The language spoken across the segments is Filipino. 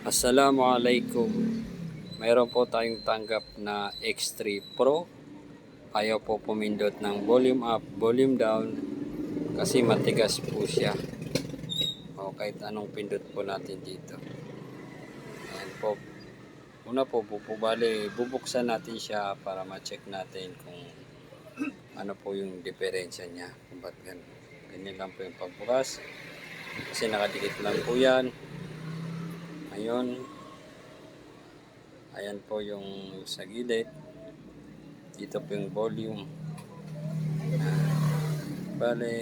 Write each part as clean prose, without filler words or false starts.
Assalamualaikum. Mayroon po tayong tanggap na X3 Pro. Ayaw po pumindot ng volume up, volume down kasi matigas po siya. O kahit anong pindot po natin dito. Ayan po. Una po, bubuksan natin siya para ma-check natin kung ano po yung diferensya niya. Kung ba't ganyan lang po yung pagbukas. Kasi nakadikit lang po yan. Ngayon, ayan po yung sa gilid. Dito po yung volume. Bale,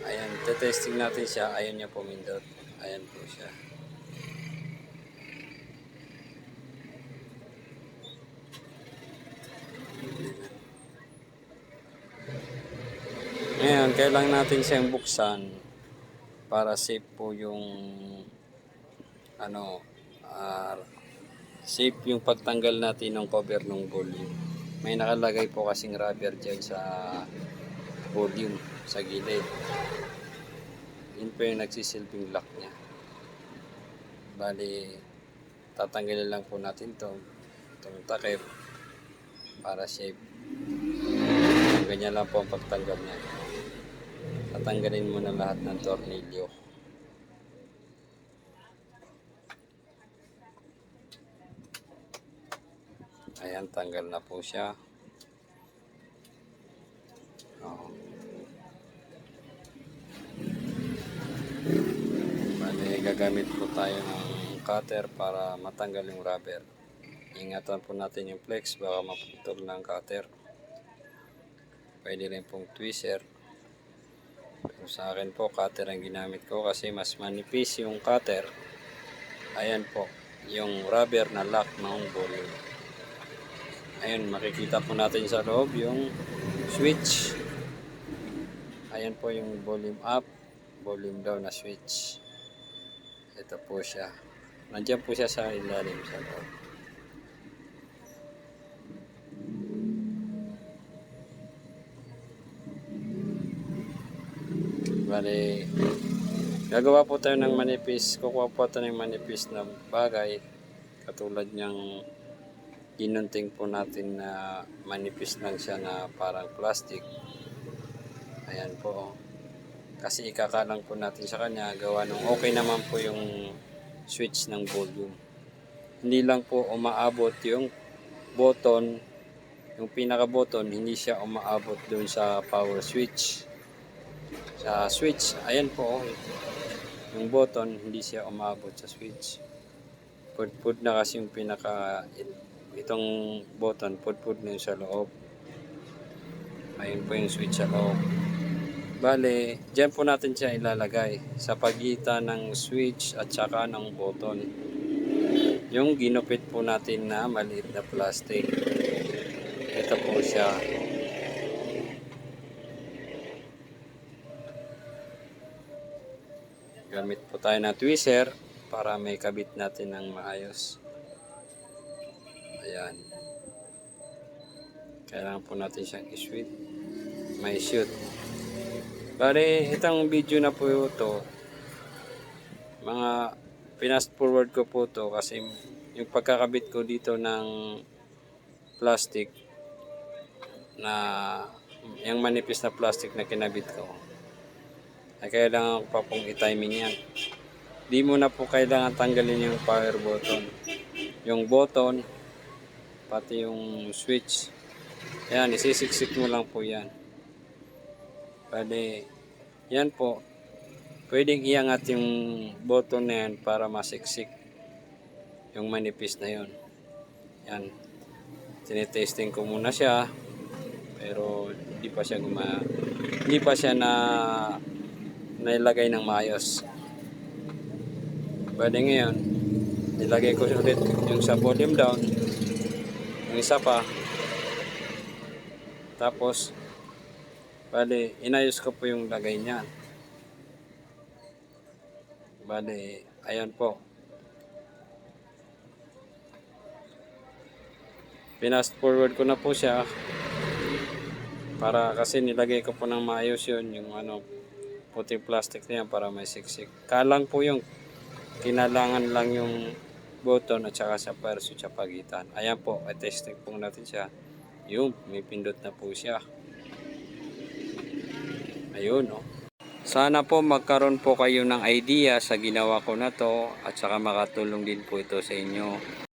ayan, testing natin siya. Ayaw niya pumindot. Ayan po siya. Ngayon, kailangan natin siyang buksan para safe po yung safe yung pagtanggal natin ng cover ng volume. May nakalagay po kasing rubber dyan sa volume sa gilid. Yun po yung nagsisilbing lock niya. Bali, tatanggalin lang po natin itong takip para safe. Ganyan lang po ang pagtanggal niya. Tatanggalin mo na lahat ng tornilyo. Ayan, tanggal na po siya. Bale, gagamit po tayo ng cutter para matanggal yung rubber. Ingatan po natin yung flex, baka maputol ng cutter. Pwede rin pong tweezer. Pero sa akin po, cutter ang ginamit ko kasi mas manipis yung cutter. Ayan po, yung rubber na lock ng volume. Ayan, makikita po natin sa loob yung switch. Ayan po yung volume up, volume down na switch. Ito po siya. Nandiyan po siya sa ilalim sa loob. Bale, gagawa po tayo ng manipis. Kukuha po tayo ng manipis na bagay. Katulad niyang ginunting po natin na manipis lang siya na parang plastic. Ayan po. Kasi ikakalang po natin sa kanya. Gawa nung okay naman po yung switch ng volume. Hindi lang po umaabot yung button. Yung pinaka button hindi siya umaabot dun sa power switch. Sa switch, ayan po, yung button hindi siya umaabot sa switch. Pud na kasi yung itong button, pud na yung sa loob. Ayun po yung switch sa loob. Bale, dyan po natin siya ilalagay sa pagitan ng switch at saka ng button. Yung ginupit po natin na maliit na plastic. Ito po siya. Gamit po tayo na tweezer para may kabit natin ng maayos. Ayan. Kailangan po natin siyang i-shoot. May shoot. Bale, itong video na po ito, mga pinast forward ko po ito kasi yung pagkakabit ko dito ng plastic na yung manipis na plastic na kinabit ko ay kailangan ko pa pong i-timing yan. Di mo na po kailangan tanggalin yung power button. Yung button, pati yung switch. Ayan, isisiksik mo lang po yan. Bale, yan po. Pwedeng iangat yung button na yan para masiksik yung manipis na yun. Yan. Tinetesting ko muna siya. Pero hindi pa siya nailagay ng maayos. Bale ngayon, nilagay ko ulit yung sa volume down. Yung isa pa. Tapos, bale, inayos ko po yung lagay niya. Bale, ayan po. Pinast forward ko na po siya. Para kasi nilagay ko po ng maayos yun. Yung puting plastic na yan para may siksik. Kalang po yung Kinalangan lang yung button at saka sa fire switch sa pagitan. Ayan po, i-testing po natin siya. Yun, may pindot na po siya. Ayun, oh. Sana po magkaroon po kayo ng idea sa ginawa ko na to at saka makatulong din po ito sa inyo.